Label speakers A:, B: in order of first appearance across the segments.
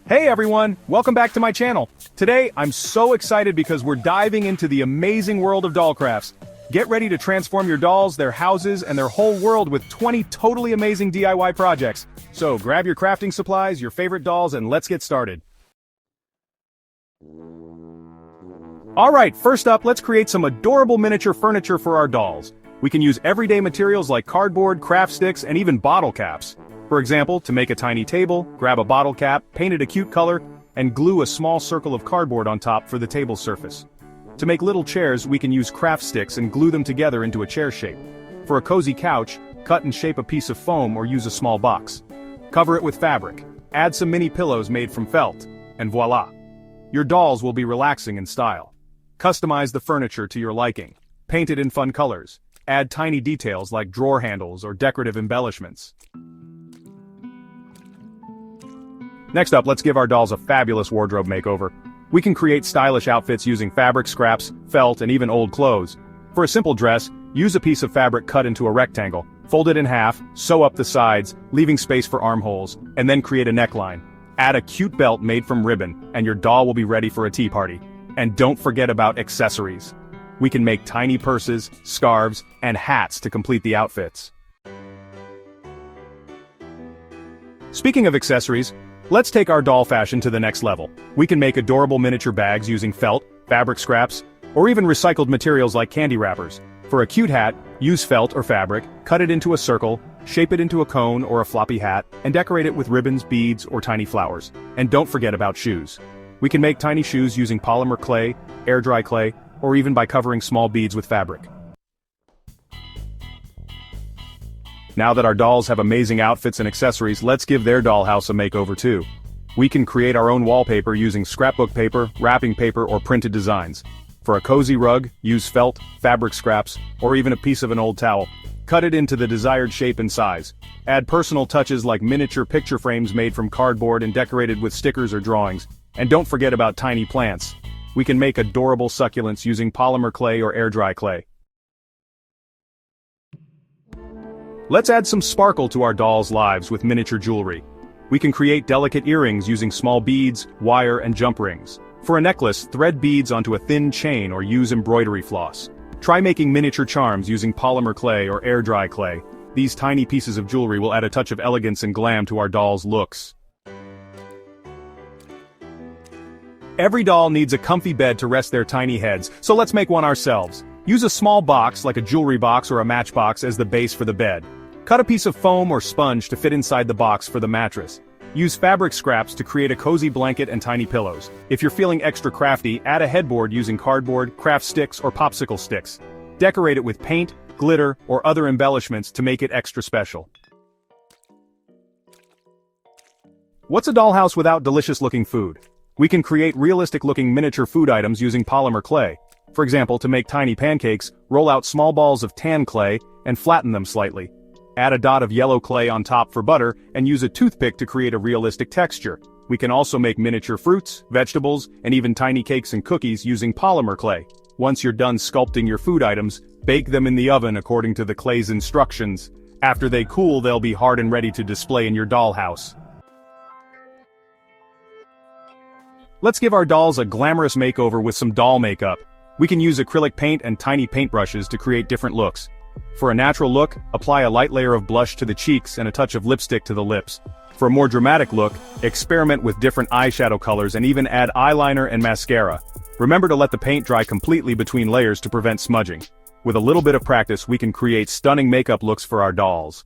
A: Hey everyone, welcome back to my channel. Today, I'm so excited because we're diving into the amazing world of doll crafts. Get ready to transform your dolls, their houses, and their whole world with 20 totally amazing DIY projects. So grab your crafting supplies, your favorite dolls, and let's get started. Alright, first up, let's create some adorable miniature furniture for our dolls. We can use everyday materials like cardboard, craft sticks, and even bottle caps. For example, to make a tiny table, grab a bottle cap, paint it a cute color, and glue a small circle of cardboard on top for the table surface. To make little chairs, we can use craft sticks and glue them together into a chair shape. For a cozy couch, cut and shape a piece of foam or use a small box. Cover it with fabric. Add some mini pillows made from felt, and voila! Your dolls will be relaxing in style. Customize the furniture to your liking. Paint it in fun colors. Add tiny details like drawer handles or decorative embellishments. Next up, let's give our dolls a fabulous wardrobe makeover. We can create stylish outfits using fabric scraps, felt, and even old clothes. For a simple dress, use a piece of fabric cut into a rectangle, fold it in half, sew up the sides, leaving space for armholes, and then create a neckline. Add a cute belt made from ribbon, and your doll will be ready for a tea party. And don't forget about accessories. We can make tiny purses, scarves, and hats to complete the outfits. Speaking of accessories, let's take our doll fashion to the next level. We can make adorable miniature bags using felt, fabric scraps, or even recycled materials like candy wrappers. For a cute hat, use felt or fabric, cut it into a circle, shape it into a cone or a floppy hat, and decorate it with ribbons, beads, or tiny flowers. And don't forget about shoes. We can make tiny shoes using polymer clay, air-dry clay, or even by covering small beads with fabric. Now that our dolls have amazing outfits and accessories, let's give their dollhouse a makeover too. We can create our own wallpaper using scrapbook paper, wrapping paper, or printed designs. For a cozy rug, use felt, fabric scraps, or even a piece of an old towel. Cut it into the desired shape and size. Add personal touches like miniature picture frames made from cardboard and decorated with stickers or drawings. And don't forget about tiny plants. We can make adorable succulents using polymer clay or air-dry clay. Let's add some sparkle to our dolls' lives with miniature jewelry. We can create delicate earrings using small beads, wire, and jump rings. For a necklace, thread beads onto a thin chain or use embroidery floss. Try making miniature charms using polymer clay or air-dry clay. These tiny pieces of jewelry will add a touch of elegance and glam to our dolls' looks. Every doll needs a comfy bed to rest their tiny heads, so let's make one ourselves. Use a small box, like a jewelry box or a matchbox, as the base for the bed. Cut a piece of foam or sponge to fit inside the box for the mattress. Use fabric scraps to create a cozy blanket and tiny pillows. If you're feeling extra crafty, add a headboard using cardboard, craft sticks, or popsicle sticks. Decorate it with paint, glitter, or other embellishments to make it extra special. What's a dollhouse without delicious-looking food? We can create realistic-looking miniature food items using polymer clay. For example, to make tiny pancakes, roll out small balls of tan clay and flatten them slightly. Add a dot of yellow clay on top for butter, and use a toothpick to create a realistic texture. We can also make miniature fruits, vegetables, and even tiny cakes and cookies using polymer clay. Once you're done sculpting your food items, bake them in the oven according to the clay's instructions. After they cool, they'll be hard and ready to display in your dollhouse. Let's give our dolls a glamorous makeover with some doll makeup. We can use acrylic paint and tiny paintbrushes to create different looks. For a natural look, apply a light layer of blush to the cheeks and a touch of lipstick to the lips. For a more dramatic look, experiment with different eyeshadow colors and even add eyeliner and mascara. Remember to let the paint dry completely between layers to prevent smudging. With a little bit of practice, we can create stunning makeup looks for our dolls.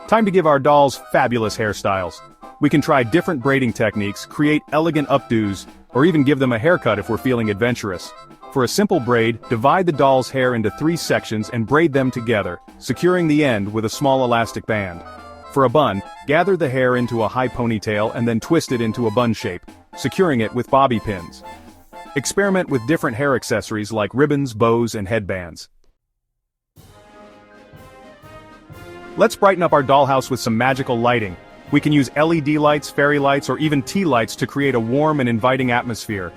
A: Time to give our dolls fabulous hairstyles. We can try different braiding techniques, create elegant updos, or even give them a haircut if we're feeling adventurous. For a simple braid, divide the doll's hair into 3 sections and braid them together, securing the end with a small elastic band. For a bun, gather the hair into a high ponytail and then twist it into a bun shape, securing it with bobby pins. Experiment with different hair accessories like ribbons, bows, and headbands. Let's brighten up our dollhouse with some magical lighting. We can use LED lights, fairy lights, or even tea lights to create a warm and inviting atmosphere.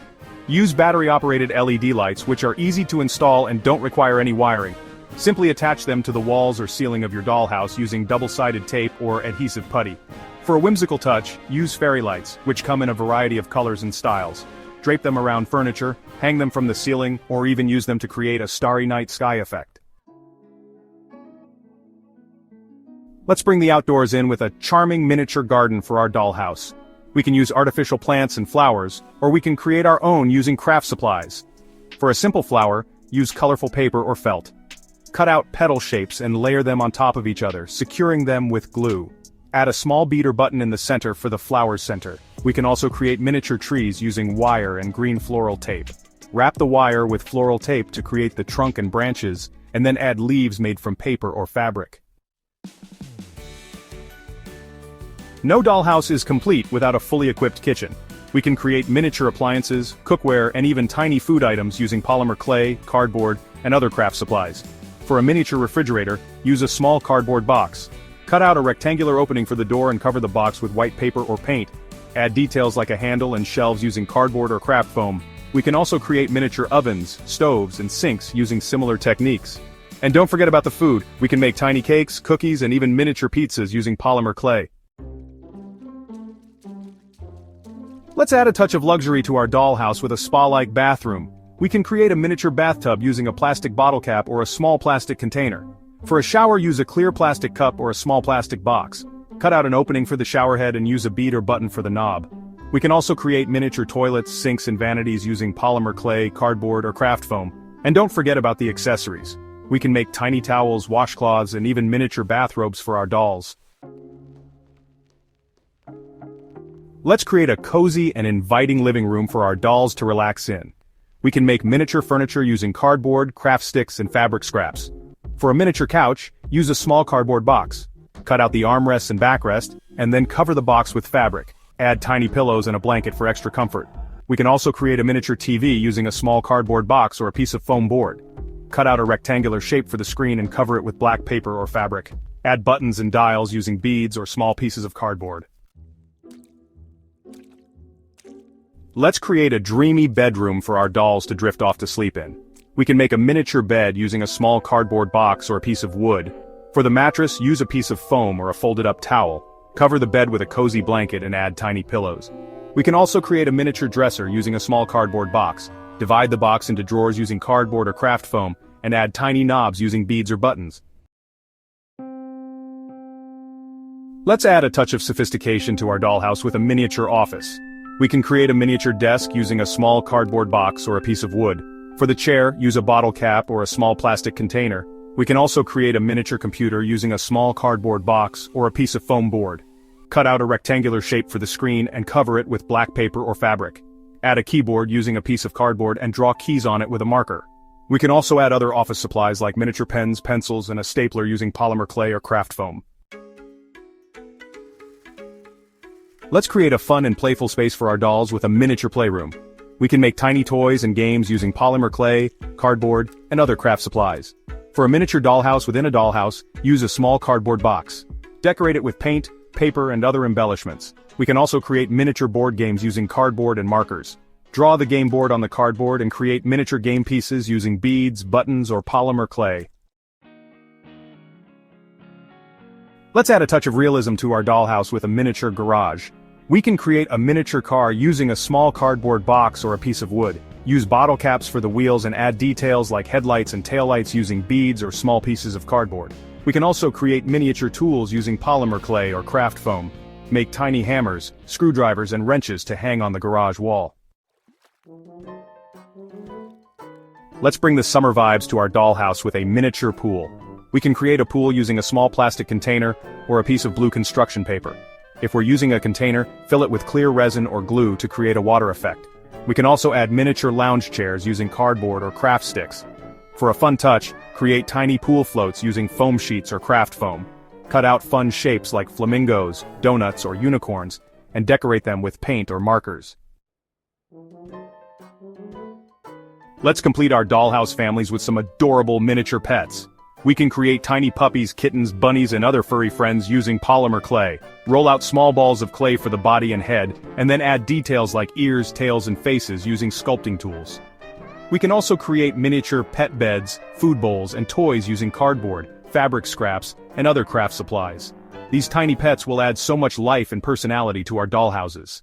A: Use battery-operated LED lights, which are easy to install and don't require any wiring. Simply attach them to the walls or ceiling of your dollhouse using double-sided tape or adhesive putty. For a whimsical touch, use fairy lights, which come in a variety of colors and styles. Drape them around furniture, hang them from the ceiling, or even use them to create a starry night sky effect. Let's bring the outdoors in with a charming miniature garden for our dollhouse. We can use artificial plants and flowers, or we can create our own using craft supplies. For a simple flower, use colorful paper or felt. Cut out petal shapes and layer them on top of each other, securing them with glue. Add a small bead or button in the center for the flower's center. We can also create miniature trees using wire and green floral tape. Wrap the wire with floral tape to create the trunk and branches, and then add leaves made from paper or fabric. No dollhouse is complete without a fully equipped kitchen. We can create miniature appliances, cookware, and even tiny food items using polymer clay, cardboard, and other craft supplies. For a miniature refrigerator, use a small cardboard box. Cut out a rectangular opening for the door and cover the box with white paper or paint. Add details like a handle and shelves using cardboard or craft foam. We can also create miniature ovens, stoves, and sinks using similar techniques. And don't forget about the food. We can make tiny cakes, cookies, and even miniature pizzas using polymer clay. Let's add a touch of luxury to our dollhouse with a spa-like bathroom. We can create a miniature bathtub using a plastic bottle cap or a small plastic container. For a shower, use a clear plastic cup or a small plastic box. Cut out an opening for the shower head and use a bead or button for the knob. We can also create miniature toilets, sinks, and vanities using polymer clay, cardboard, or craft foam. And don't forget about the accessories. We can make tiny towels, washcloths, and even miniature bathrobes for our dolls. Let's create a cozy and inviting living room for our dolls to relax in. We can make miniature furniture using cardboard, craft sticks, and fabric scraps. For a miniature couch, use a small cardboard box. Cut out the armrests and backrest, and then cover the box with fabric. Add tiny pillows and a blanket for extra comfort. We can also create a miniature TV using a small cardboard box or a piece of foam board. Cut out a rectangular shape for the screen and cover it with black paper or fabric. Add buttons and dials using beads or small pieces of cardboard. Let's create a dreamy bedroom for our dolls to drift off to sleep in. We can make a miniature bed using a small cardboard box or a piece of wood. For the mattress, use a piece of foam or a folded-up towel. Cover the bed with a cozy blanket and add tiny pillows. We can also create a miniature dresser using a small cardboard box. Divide the box into drawers using cardboard or craft foam, and add tiny knobs using beads or buttons. Let's add a touch of sophistication to our dollhouse with a miniature office. We can create a miniature desk using a small cardboard box or a piece of wood. For the chair, use a bottle cap or a small plastic container. We can also create a miniature computer using a small cardboard box or a piece of foam board. Cut out a rectangular shape for the screen and cover it with black paper or fabric. Add a keyboard using a piece of cardboard and draw keys on it with a marker. We can also add other office supplies like miniature pens, pencils, and a stapler using polymer clay or craft foam. Let's create a fun and playful space for our dolls with a miniature playroom. We can make tiny toys and games using polymer clay, cardboard, and other craft supplies. For a miniature dollhouse within a dollhouse, use a small cardboard box. Decorate it with paint, paper, and other embellishments. We can also create miniature board games using cardboard and markers. Draw the game board on the cardboard and create miniature game pieces using beads, buttons, or polymer clay. Let's add a touch of realism to our dollhouse with a miniature garage. We can create a miniature car using a small cardboard box or a piece of wood. Use bottle caps for the wheels and add details like headlights and taillights using beads or small pieces of cardboard. We can also create miniature tools using polymer clay or craft foam. Make tiny hammers, screwdrivers, and wrenches to hang on the garage wall. Let's bring the summer vibes to our dollhouse with a miniature pool. We can create a pool using a small plastic container or a piece of blue construction paper. If we're using a container, fill it with clear resin or glue to create a water effect. We can also add miniature lounge chairs using cardboard or craft sticks. For a fun touch, create tiny pool floats using foam sheets or craft foam. Cut out fun shapes like flamingos, donuts, or unicorns, and decorate them with paint or markers. Let's complete our dollhouse families with some adorable miniature pets. We can create tiny puppies, kittens, bunnies, and other furry friends using polymer clay. Roll out small balls of clay for the body and head, and then add details like ears, tails, and faces using sculpting tools. We can also create miniature pet beds, food bowls, and toys using cardboard, fabric scraps, and other craft supplies. These tiny pets will add so much life and personality to our dollhouses.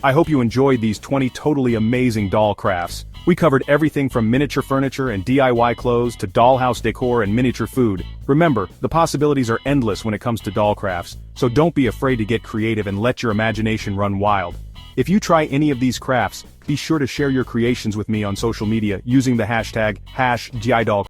A: I hope you enjoyed these 20 totally amazing doll crafts. We covered everything from miniature furniture and DIY clothes to dollhouse decor and miniature food. Remember, the possibilities are endless when it comes to doll crafts, so don't be afraid to get creative and let your imagination run wild. If you try any of these crafts, be sure to share your creations with me on social media using the hashtag #GIDoll.